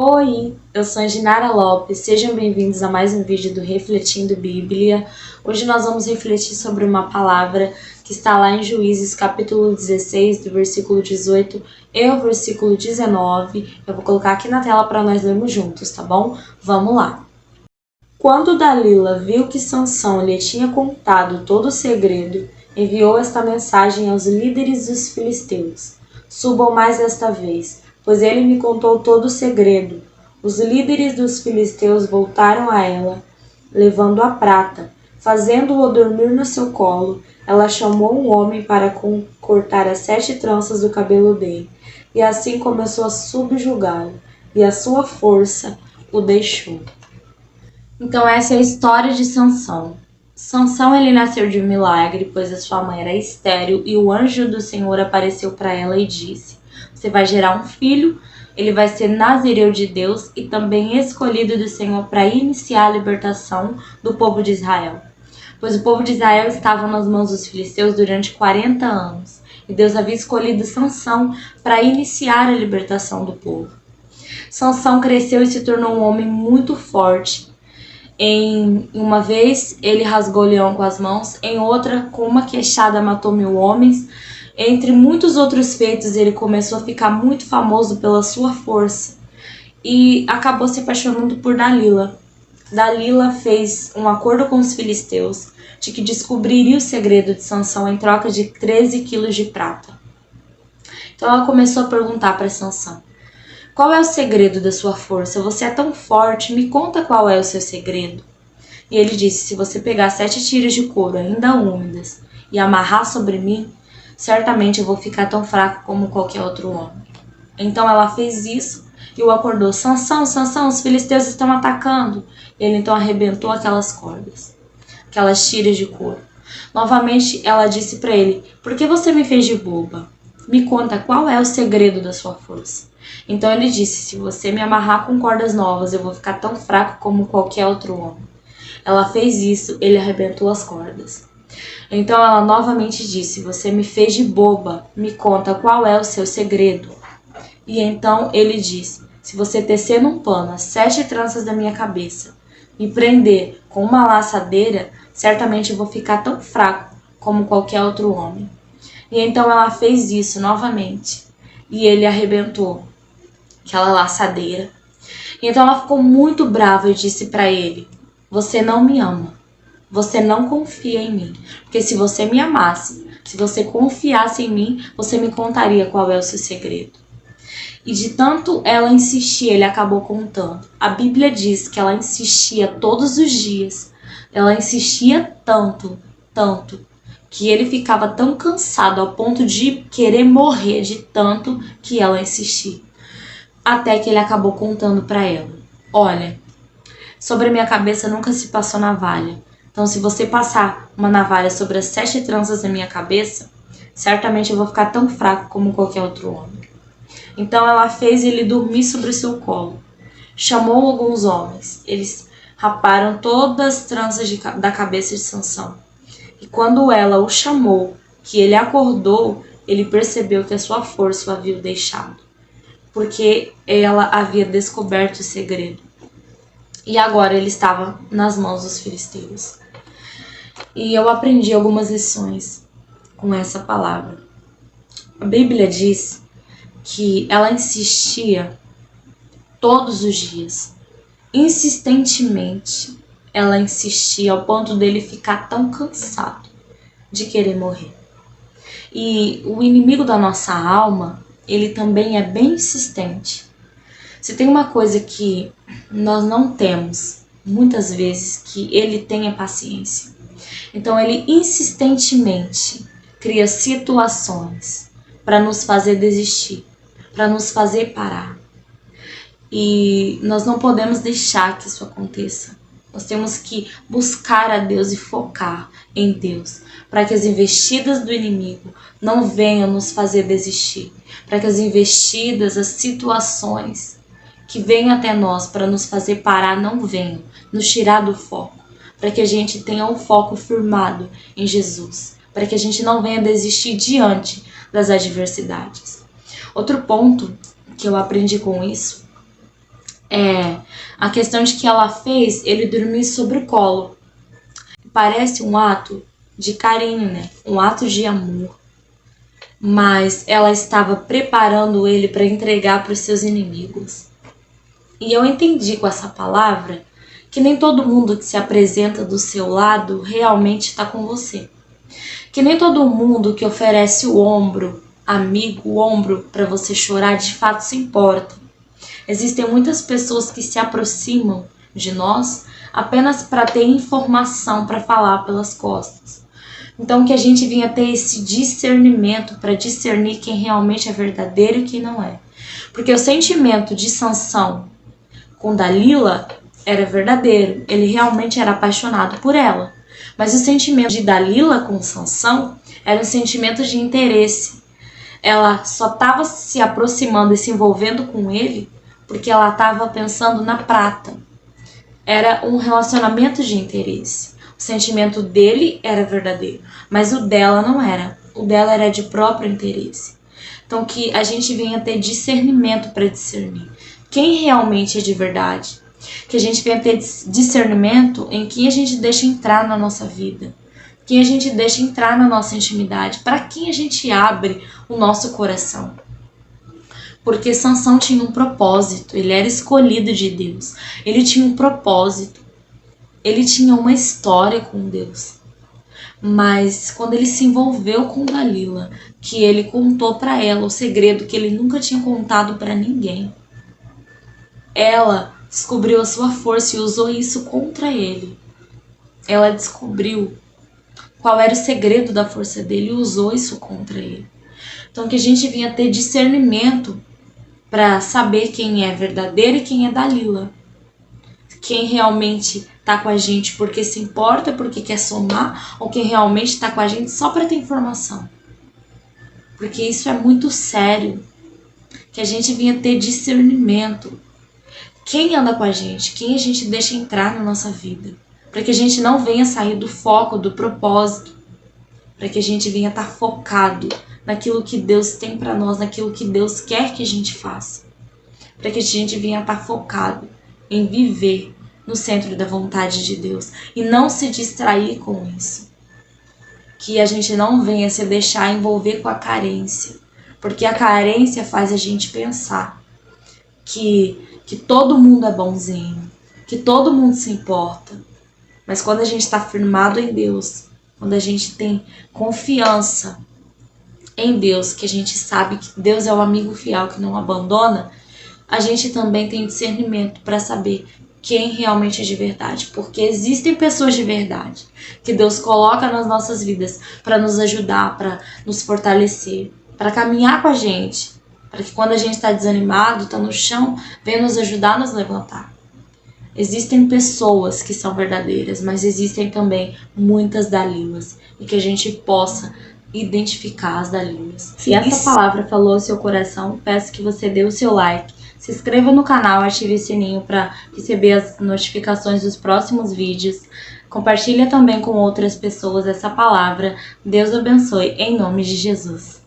Oi, eu sou a Ginara Lopes, sejam bem-vindos a mais um vídeo do Refletindo Bíblia. Hoje nós vamos refletir sobre uma palavra que está lá em Juízes capítulo 16, do versículo 18 e o versículo 19. Eu vou colocar aqui na tela para nós lermos juntos, tá bom? Vamos lá. Quando Dalila viu que Sansão lhe tinha contado todo o segredo, enviou esta mensagem aos líderes dos filisteus: Subam mais esta vez, pois ele me contou todo o segredo. Os líderes dos filisteus voltaram a ela, levando a prata. Fazendo-o dormir no seu colo, ela chamou um homem para cortar as 7 tranças do cabelo dele, e assim começou a subjugá-lo, e a sua força o deixou. Então essa é a história de Sansão. Sansão ele nasceu de um milagre, pois a sua mãe era estéril e o anjo do Senhor apareceu para ela e disse: Você vai gerar um filho, ele vai ser nazireu de Deus e também escolhido do Senhor para iniciar a libertação do povo de Israel. Pois o povo de Israel estava nas mãos dos filisteus durante 40 anos e Deus havia escolhido Sansão para iniciar a libertação do povo. Sansão cresceu e se tornou um homem muito forte. Em uma vez ele rasgou o leão com as mãos, em outra, com uma queixada, matou 1000 homens. Entre muitos outros feitos, ele começou a ficar muito famoso pela sua força e acabou se apaixonando por Dalila. Dalila fez um acordo com os filisteus de que descobriria o segredo de Sansão em troca de 13 quilos de prata. Então ela começou a perguntar para Sansão: Qual é o segredo da sua força? Você é tão forte, me conta qual é o seu segredo. E ele disse: Se você pegar 7 tiras de couro ainda úmidas e amarrar sobre mim, certamente eu vou ficar tão fraco como qualquer outro homem. Então ela fez isso e o acordou: Sansão, Sansão, os filisteus estão atacando. Ele então arrebentou aquelas cordas, aquelas tiras de couro. Novamente ela disse para ele: Por que você me fez de boba? Me conta qual é o segredo da sua força. Então ele disse: Se você me amarrar com cordas novas, eu vou ficar tão fraco como qualquer outro homem. Ela fez isso, ele arrebentou as cordas. Então ela novamente disse: Você me fez de boba, me conta qual é o seu segredo. E então ele disse: Se você tecer num pano as 7 tranças da minha cabeça e prender com uma laçadeira, certamente eu vou ficar tão fraco como qualquer outro homem. E então ela fez isso novamente e ele arrebentou aquela laçadeira. E então ela ficou muito brava e disse para ele: Você não me ama, você não confia em mim, porque se você me amasse, se você confiasse em mim, você me contaria qual é o seu segredo. E de tanto ela insistir, ele acabou contando. A Bíblia diz que ela insistia todos os dias, ela insistia tanto, que ele ficava tão cansado ao ponto de querer morrer de tanto que ela insistia. Até que ele acabou contando para ela: Olha, sobre a minha cabeça nunca se passou navalha. Então se você passar uma navalha sobre as 7 tranças da minha cabeça, certamente eu vou ficar tão fraco como qualquer outro homem. Então ela fez ele dormir sobre o seu colo. Chamou alguns homens. Eles raparam todas as tranças da cabeça de Sansão. E quando ela o chamou, que ele acordou, ele percebeu que a sua força o havia deixado, porque ela havia descoberto o segredo. E agora ele estava nas mãos dos filisteus. E eu aprendi algumas lições com essa palavra. A Bíblia diz que ela insistia todos os dias, insistentemente. Ela insistia ao ponto dele ficar tão cansado de querer morrer. E o inimigo da nossa alma, ele também é bem insistente. Se tem uma coisa que nós não temos, muitas vezes, que ele tenha paciência. Então ele insistentemente cria situações para nos fazer desistir, para nos fazer parar. E nós não podemos deixar que isso aconteça. Nós temos que buscar a Deus e focar em Deus, para que as investidas do inimigo não venham nos fazer desistir, para que as investidas, as situações que venham até nós para nos fazer parar não venham nos tirar do foco, para que a gente tenha um foco firmado em Jesus, para que a gente não venha desistir diante das adversidades. Outro ponto que eu aprendi com isso A questão de que ela fez ele dormir sobre o colo. Parece um ato de carinho, né? Um ato de amor. Mas ela estava preparando ele para entregar para os seus inimigos. E eu entendi com essa palavra que nem todo mundo que se apresenta do seu lado realmente está com você. Que nem todo mundo que oferece o ombro, amigo, o ombro para você chorar, de fato se importa. Existem muitas pessoas que se aproximam de nós apenas para ter informação para falar pelas costas. Então que a gente vinha ter esse discernimento para discernir quem realmente é verdadeiro e quem não é. Porque o sentimento de Sansão com Dalila era verdadeiro, ele realmente era apaixonado por ela. Mas o sentimento de Dalila com Sansão era um sentimento de interesse. Ela só estava se aproximando e se envolvendo com ele porque ela estava pensando na prata. Era um relacionamento de interesse. O sentimento dele era verdadeiro, mas o dela não era. O dela era de próprio interesse. Então que a gente venha ter discernimento para discernir quem realmente é de verdade. Que a gente venha ter discernimento em quem a gente deixa entrar na nossa vida. Quem a gente deixa entrar na nossa intimidade. Para quem a gente abre o nosso coração. Porque Sansão tinha um propósito, ele era escolhido de Deus. Ele tinha um propósito, ele tinha uma história com Deus. Mas quando ele se envolveu com Dalila, que ele contou para ela o segredo que ele nunca tinha contado para ninguém, ela descobriu a sua força e usou isso contra ele. Ela descobriu qual era o segredo da força dele e usou isso contra ele. Então que a gente vinha ter discernimento para saber quem é verdadeiro e quem é Dalila. Quem realmente tá com a gente porque se importa, porque quer somar, ou quem realmente tá com a gente só para ter informação. Porque isso é muito sério. Que a gente vinha ter discernimento. Quem anda com a gente, quem a gente deixa entrar na nossa vida. Para que a gente não venha sair do foco, do propósito. Para que a gente venha estar focado naquilo que Deus tem para nós, naquilo que Deus quer que a gente faça. Para que a gente venha estar focado em viver no centro da vontade de Deus e não se distrair com isso. Que a gente não venha se deixar envolver com a carência, porque a carência faz a gente pensar que todo mundo é bonzinho, que todo mundo se importa. Mas quando a gente está firmado em Deus, quando a gente tem confiança em Deus, que a gente sabe que Deus é o amigo fiel que não abandona, a gente também tem discernimento para saber quem realmente é de verdade. Porque existem pessoas de verdade que Deus coloca nas nossas vidas para nos ajudar, para nos fortalecer, para caminhar com a gente, para que quando a gente está desanimado, está no chão, venha nos ajudar a nos levantar. Existem pessoas que são verdadeiras, mas existem também muitas Dalilas, e que a gente possa identificar as Dalilas. Se essa palavra falou ao seu coração, peço que você dê o seu like, se inscreva no canal, ative o sininho para receber as notificações dos próximos vídeos. Compartilhe também com outras pessoas essa palavra. Deus abençoe, em nome de Jesus.